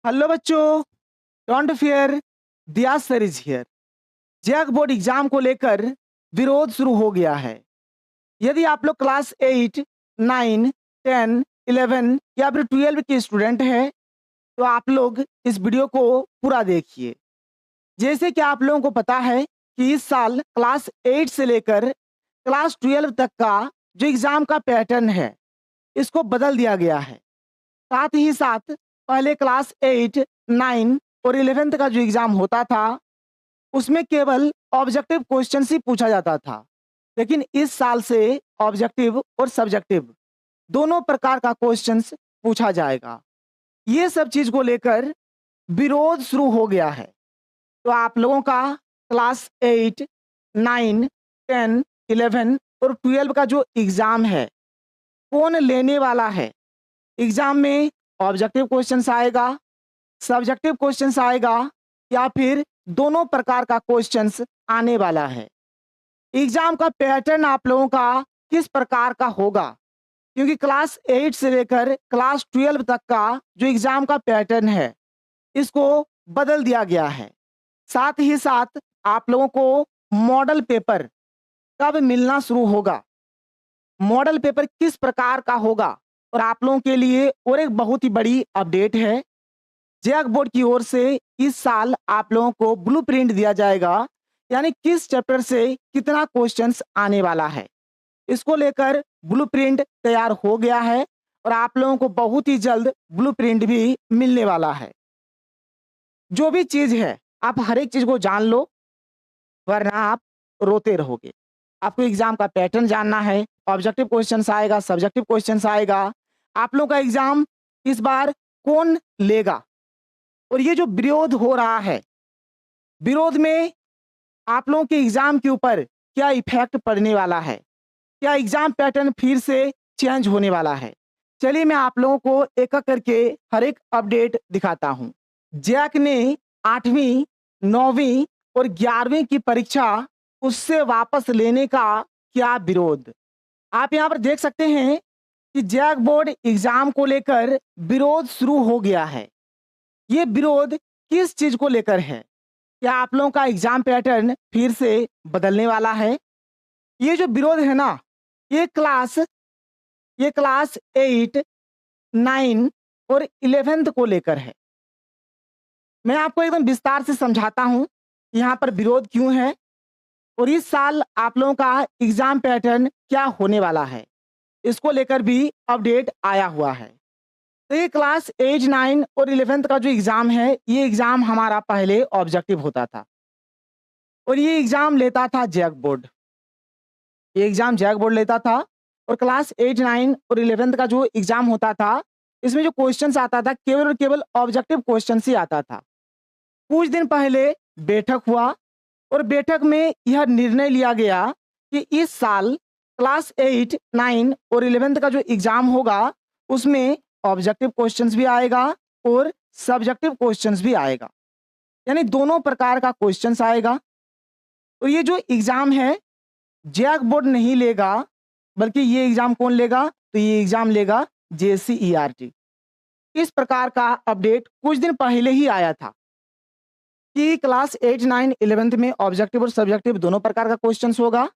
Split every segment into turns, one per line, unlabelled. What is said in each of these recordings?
Hello बच्चों, don't fear, Diya sir is here. JAC board exam को लेकर विरोध शुरू हो गया है। यदि आप लोग क्लास 8, 9, 10, 11 या फिर 12 के स्टूडेंट हैं तो आप लोग इस वीडियो को पूरा देखिए। जैसे कि आप लोगों को पता है कि इस साल क्लास 8 से लेकर क्लास 12 तक का जो एग्जाम का पैटर्न है इसको बदल दिया गया है। साथ ही साथ पहले क्लास 8, 9 और 11th का जो एग्जाम होता था उसमें केवल ऑब्जेक्टिव क्वेश्चंस ही पूछा जाता था, लेकिन इस साल से ऑब्जेक्टिव और सब्जेक्टिव दोनों प्रकार का क्वेश्चंस पूछा जाएगा। ये सब चीज को लेकर विरोध शुरू हो गया है। तो आप लोगों का क्लास 8, 9, 10, 11 और 12 का जो एग्जाम है कौन लेने वाला है? एग्जाम में ऑब्जेक्टिव क्वेश्चंस आएगा, सब्जेक्टिव क्वेश्चंस आएगा या फिर दोनों प्रकार का क्वेश्चंस आने वाला है? एग्जाम का पैटर्न आप लोगों का किस प्रकार का होगा? क्योंकि क्लास 8 से लेकर क्लास 12 तक का जो एग्जाम का पैटर्न है इसको बदल दिया गया है। साथ ही साथ आप लोगों को मॉडल पेपर कब मिलना शुरू होगा, मॉडल पेपर किस प्रकार का होगा, और आप लोगों के लिए और एक बहुत ही बड़ी अपडेट है। जैक बोर्ड की ओर से इस साल आप लोगों को ब्लूप्रिंट दिया जाएगा, यानी किस चैप्टर से कितना क्वेश्चंस आने वाला है। इसको लेकर ब्लूप्रिंट तैयार हो गया है और आप लोगों को बहुत ही जल्द ब्लूप्रिंट भी मिलने वाला है। जो भी चीज है आप हर एक चीज को जान लो, वरना आप रोते रहोगे। आपको एग्जाम का पैटर्न जानना है, ऑब्जेक्टिव क्वेश्चंस आएगा, सब्जेक्टिव क्वेश्चंस आएगा, आप लोगों का एग्जाम इस बार कौन लेगा, और ये जो विरोध हो रहा है, विरोध में आप लोगों के एग्जाम के ऊपर क्या इफेक्ट पड़ने वाला है, क्या एग्जाम पैटर्न फिर से चेंज होने वाला है। चलिए मैं आप लोगों को एक एक करके हर एक अपडेट दिखाता हूं। जैक ने 8वीं, 9वीं और 11वीं की परीक्षा उससे वापस लेने का क्या विरोध। आप यहाँ पर देख सकते हैं कि जैक बोर्ड एग्जाम को लेकर विरोध शुरू हो गया है। ये विरोध किस चीज को लेकर है? क्या आप लोगों का एग्जाम पैटर्न फिर से बदलने वाला है? ये जो विरोध है ना, ये क्लास 8, 9 और 11th को लेकर है। मैं आपको एकदम विस्तार से समझाता हूं यहाँ पर विरोध क्यों है और इस साल आप लोगों का एग्जाम पैटर्न क्या होने वाला है, इसको लेकर भी अपडेट आया हुआ है। तो ये क्लास 8, 9 और 11th का जो एग्जाम है, ये एग्जाम हमारा पहले ऑब्जेक्टिव होता था और ये एग्जाम लेता था जैक बोर्ड। ये एग्जाम जैक बोर्ड लेता था और क्लास 8, 9 और 11th का जो एग्जाम होता था इसमें जो क्वेश्चंस आता था केवल और केवल ऑब्जेक्टिव क्वेश्चंस ही आता था। कुछ दिन पहले बैठक हुआ और बैठक में यह निर्णय लिया गया कि इस साल क्लास 8, 9 और 11th का जो एग्जाम होगा उसमें ऑब्जेक्टिव क्वेश्चंस भी आएगा और सब्जेक्टिव क्वेश्चंस भी आएगा, यानी दोनों प्रकार का क्वेश्चंस आएगा। और ये जो एग्जाम है जैक बोर्ड नहीं लेगा, बल्कि ये एग्जाम कौन लेगा? तो ये एग्जाम लेगा JCERT। इस प्रकार का अपडेट कुछ दिन पहले ही आया था कि क्लास 8, 9, 11th में ऑब्जेक्टिव और सब्जेक्टिव दोनों प्रकार का क्वेश्चंस होगा।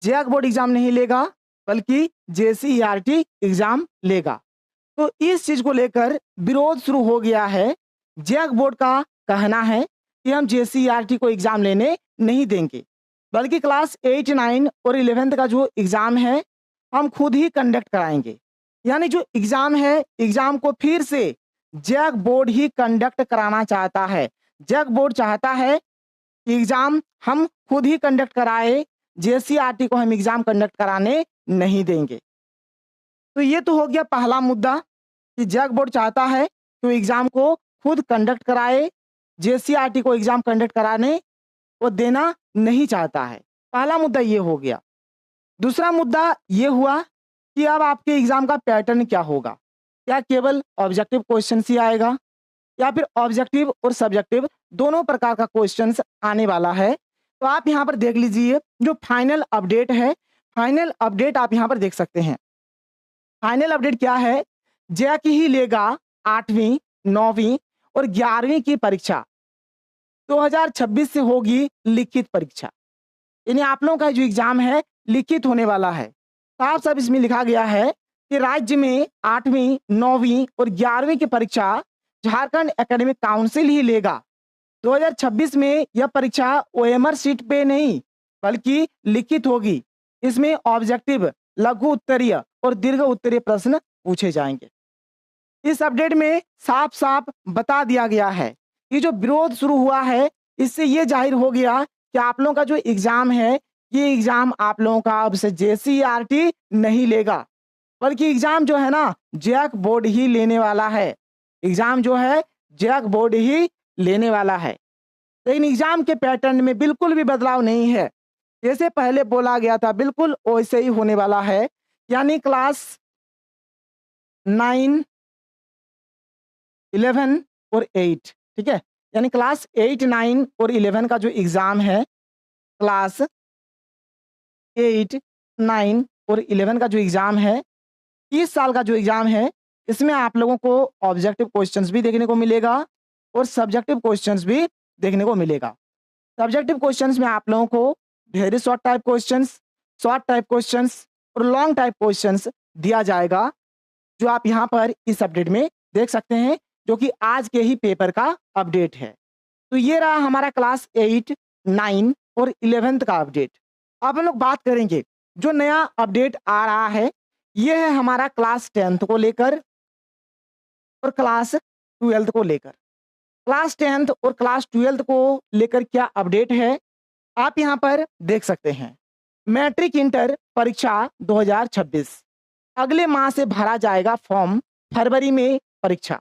जैक बोर्ड एग्जाम नहीं लेगा, बल्कि JCERT एग्जाम लेगा। तो इस चीज को लेकर विरोध शुरू हो गया है। जैक बोर्ड का कहना है कि हम JCERT को एग्जाम लेने नहीं देंगे, बल्कि क्लास 8, 9 और 11th का जो एग्जाम है हम खुद ही कंडक्ट कराएंगे। यानी जो एग्जाम है, एग्जाम को फिर से जैक बोर्ड ही कंडक्ट कराना चाहता है। जैक बोर्ड चाहता है कि एग्जाम हम खुद ही कंडक्ट कराए, JCERT को हम एग्जाम कंडक्ट कराने नहीं देंगे। तो ये तो हो गया पहला मुद्दा कि जैक बोर्ड चाहता है कि वो एग्जाम को खुद कंडक्ट कराए, JCERT को एग्जाम कंडक्ट कराने वो देना नहीं चाहता है। पहला मुद्दा ये हो गया। दूसरा मुद्दा ये हुआ कि अब आपके एग्जाम का पैटर्न क्या होगा? क्या केवल ऑब्जेक्टिव क्वेश्चन ही आएगा या फिर ऑब्जेक्टिव और सब्जेक्टिव दोनों प्रकार का क्वेश्चंस आने वाला है? तो आप यहाँ पर देख लीजिए जो फाइनल अपडेट है, फाइनल अपडेट आप यहाँ पर देख सकते हैं। फाइनल अपडेट क्या है? जैक ही लेगा 8वीं, 9वीं और 11वीं की परीक्षा 2026 से होगी लिखित परीक्षा। यानी आप लोगों का जो एग्जाम है लिखित होने वाला है। साफ साफ इसमें लिखा गया है कि राज्य में 8वीं, 9वीं और 11वीं की परीक्षा झारखंड एकेडमिक काउंसिल ही लेगा। 2026 में यह परीक्षा ओएमआर सीट पे नहीं बल्कि लिखित होगी। इसमें ऑब्जेक्टिव, लघु उत्तरीय और दीर्घ उत्तरीय प्रश्न पूछे जाएंगे। इस अपडेट में साफ साफ बता दिया गया है कि जो विरोध शुरू हुआ है इससे ये जाहिर हो गया कि आप लोगों का जो एग्जाम है ये एग्जाम आप लोगों का अब से जेसीईआरटी नहीं लेगा बल्कि एग्जाम जो है ना जैक बोर्ड ही लेने वाला है। एग्जाम जो है जैक बोर्ड ही लेने वाला है। लेकिन एग्जाम के पैटर्न में बिल्कुल भी बदलाव नहीं है। जैसे पहले बोला गया था बिल्कुल वैसे ही होने वाला है। यानी क्लास 9, 11 और 8, ठीक है। यानी क्लास 8, 9 और 11 का जो एग्जाम है, क्लास 8, 9 और 11 का जो एग्जाम है, इस साल का जो एग्जाम है इसमें आप लोगों को ऑब्जेक्टिव क्वेश्चंस भी देखने को मिलेगा और सब्जेक्टिव क्वेश्चंस भी देखने को मिलेगा। सब्जेक्टिव क्वेश्चंस में आप लोगों को ढेर short type questions, short type questions और लॉन्ग टाइप क्वेश्चंस दिया जाएगा, जो आप यहाँ पर इस अपडेट में देख सकते हैं, जो कि आज के ही पेपर का अपडेट है। तो ये रहा हमारा क्लास 8, 9 और 11th का अपडेट। अब हम लोग बात करेंगे जो नया अपडेट आ रहा है, ये है हमारा क्लास 10th को लेकर और क्लास 12th को लेकर। क्लास 10th और क्लास 12th को लेकर क्या अपडेट है आप यहाँ पर देख सकते हैं। मैट्रिक इंटर परीक्षा 2026 अगले माह से भरा जाएगा फॉर्म, फरवरी में परीक्षा।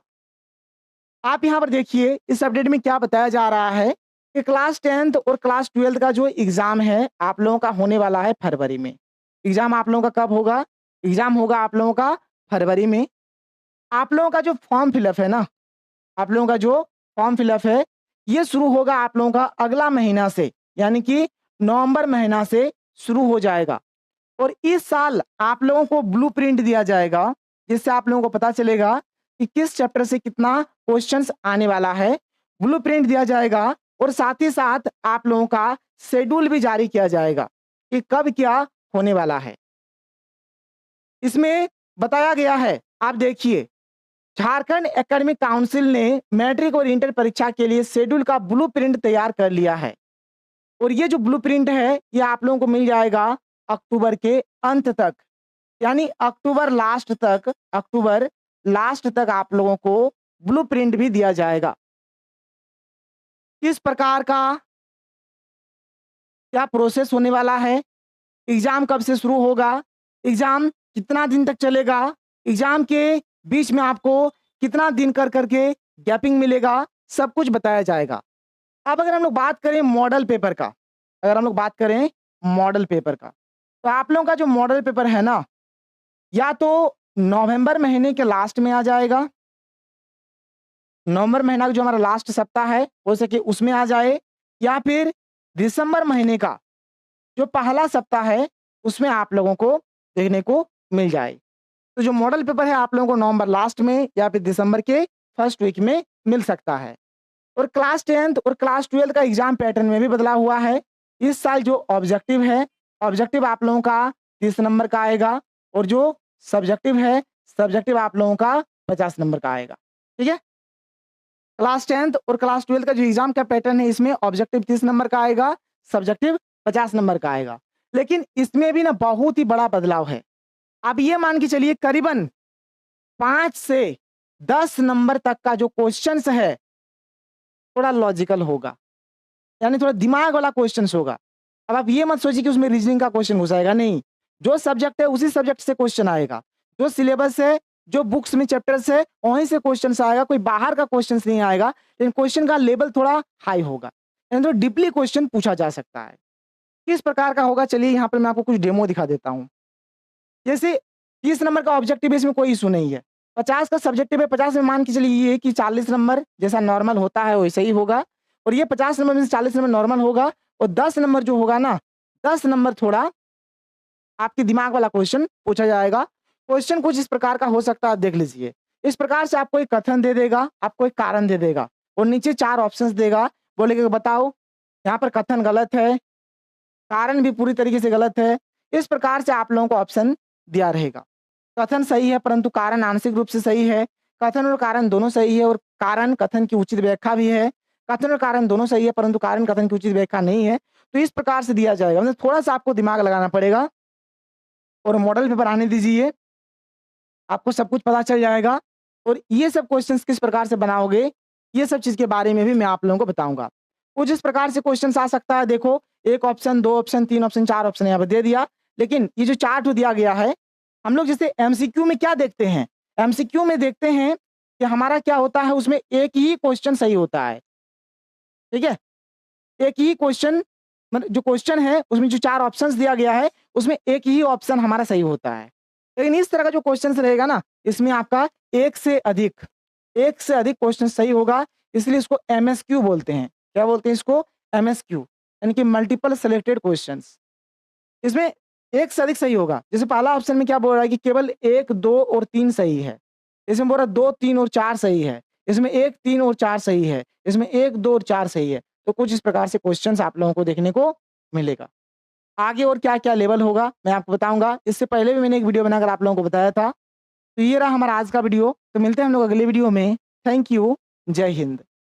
आप यहाँ पर देखिए इस अपडेट में क्या बताया जा रहा है कि क्लास 10th और क्लास 12th का जो एग्जाम है आप लोगों का होने वाला है फरवरी में। एग्जाम आप लोगों का कब होगा? एग्जाम होगा आप लोगों का फरवरी में। आप लोगों का जो फॉर्म फिलअप है ना, आप लोगों का जो फॉर्म फिलअप है ये शुरू होगा आप लोगों का अगला महीना से, यानी कि नवंबर महीना से शुरू हो जाएगा। और इस साल आप लोगों को ब्लूप्रिंट दिया जाएगा, जिससे आप लोगों को पता चलेगा कि किस चैप्टर से कितना क्वेश्चंस आने वाला है। ब्लूप्रिंट दिया जाएगा और साथ ही साथ आप लोगों का शेड्यूल भी जारी किया जाएगा कि कब क्या होने वाला है। इसमें बताया गया है, आप देखिए, झारखंड एकेडमिक काउंसिल ने मैट्रिक और इंटर परीक्षा के लिए शेड्यूल का ब्लूप्रिंट तैयार कर लिया है। और ये जो ब्लूप्रिंट है ये आप लोगों को मिल जाएगा अक्टूबर के अंत तक, यानी अक्टूबर लास्ट तक आप लोगों को ब्लूप्रिंट भी दिया जाएगा। किस प्रकार का क्या प्रोसेस होने वाला है, एग्जाम कब से शुरू होगा, एग्जाम कितना दिन तक चलेगा, एग्जाम के बीच में आपको कितना दिन कर करके गैपिंग मिलेगा, सब कुछ बताया जाएगा। अब अगर हम लोग बात करें मॉडल पेपर का, तो आप लोगों का जो मॉडल पेपर है ना, या तो नवंबर महीने के लास्ट में आ जाएगा, नवंबर महीना का जो हमारा लास्ट सप्ताह है हो सके उसमें आ जाए, या फिर दिसंबर महीने का जो पहला सप्ताह है उसमें आप लोगों को देखने को मिल जाए। तो जो मॉडल पेपर है आप लोगों को नवंबर लास्ट में या फिर दिसंबर के फर्स्ट वीक में मिल सकता है। और क्लास 10th और क्लास 12th का एग्जाम पैटर्न में भी बदलाव हुआ है। इस साल जो ऑब्जेक्टिव है, ऑब्जेक्टिव आप लोगों का 30 नंबर का आएगा, और जो सब्जेक्टिव है, सब्जेक्टिव आप लोगों का 50 नंबर का आएगा। ठीक है, क्लास 10th और क्लास 12th का जो एग्जाम का पैटर्न है इसमें ऑब्जेक्टिव 30 नंबर का आएगा, सब्जेक्टिव 50 नंबर का आएगा। लेकिन इसमें भी ना बहुत ही बड़ा बदलाव है। आप ये मान के चलिए करीबन 5 से 10 नंबर तक का जो क्वेश्चंस है थोड़ा लॉजिकल होगा, यानी थोड़ा दिमाग वाला क्वेश्चंस होगा। अब आप ये मत सोचिए कि उसमें रीजनिंग का क्वेश्चन घुस आएगा, नहीं। जो सब्जेक्ट है उसी सब्जेक्ट से क्वेश्चन आएगा, जो सिलेबस है, जो बुक्स में चैप्टर्स है वहीं से क्वेश्चन आएगा, कोई बाहर का क्वेश्चन नहीं आएगा। लेकिन क्वेश्चन का लेवल थोड़ा हाई होगा, यानी तो डीपली क्वेश्चन पूछा जा सकता है। किस प्रकार का होगा, चलिए यहाँ पर मैं आपको कुछ डेमो दिखा देता हूँ। जैसे 30 नंबर का ऑब्जेक्टिव है, इसमें कोई इशू नहीं है। 50 का सब्जेक्टिव है, 50 में मान के चलिए ये कि 40 नंबर जैसा नॉर्मल होता है वैसे ही होगा, और ये 50 नंबर में से 40 नंबर नॉर्मल होगा, और 10 नंबर जो होगा ना, 10 नंबर थोड़ा आपके दिमाग वाला क्वेश्चन पूछा जाएगा। क्वेश्चन कुछ इस प्रकार का हो सकता है, देख लीजिए। इस प्रकार से आपको एक कथन दे देगा, आपको एक कारण दे देगा और नीचे 4 ऑप्शंस देगा, बोलेगा बताओ यहाँ पर कथन गलत है, कारण भी पूरी तरीके से गलत है। इस प्रकार से आप लोगों को ऑप्शन दिया रहेगा। कथन सही है परंतु कारण आंशिक रूप से सही है, कथन और कारण दोनों सही है और कारण कथन की उचित व्याख्या भी है, कथन और कारण दोनों सही है परंतु कारण कथन की उचित व्याख्या नहीं है। तो इस प्रकार से दिया जाएगा, मतलब थोड़ा-सा आपको दिमाग लगाना पड़ेगा और मॉडल पेपर आने दीजिए, आपको सब कुछ पता चल जाएगा और ये सब क्वेश्चंस किस प्रकार से बनाओगे, ये सब चीज़ के बारे में भी मैं आप लोगों को बताऊँगा। कुछ इस प्रकार से क्वेश्चंस आ सकता है, देखो 1 ऑप्शन, 2 ऑप्शन, 3 ऑप्शन, 4 ऑप्शन यहाँ पे दे दिया, लेकिन ये जो चार्ट दिया गया है, हम लोग जैसे एमसीक्यू में क्या देखते हैं? एमसीक्यू में देखते हैं कि हमारा क्या होता है, उसमें एक ही क्वेश्चन सही होता है, ठीक है? एक ही क्वेश्चन, मतलब जो क्वेश्चन है उसमें जो 4 ऑप्शंस दिया गया है, उसमें एक ही ऑप्शन हमारा सही होता है। लेकिन इस तरह का जो क्वेश्चंस रहेगा ना, इसमें आपका एक से अधिक क्वेश्चन सही होगा, इसलिए इसको एमएसक्यू बोलते हैं। क्या बोलते हैं इसको? एमएसक्यू, यानी कि मल्टीपल सेलेक्टेड क्वेश्चंस। इसमें एक से अधिक सही होगा। जैसे पहला ऑप्शन में क्या बोल रहा है कि केवल 1, 2 और 3 सही है। इसमें बोल रहा है 2, 3 और 4 सही है। इसमें 1, 3 और 4 सही है। इसमें 1, 2 और 4 सही है। तो कुछ इस प्रकार से क्वेश्चंस आप लोगों को देखने को मिलेगा। आगे और क्या-क्या लेवल होगा मैं आपको बताऊँगा। इससे पहले भी मैंने एक वीडियो बनाकर आप लोगों को बताया था। तो ये रहा हमारा आज का वीडियो। तो मिलते हैं हम लोग अगले वीडियो में। Thank you. जय हिंद।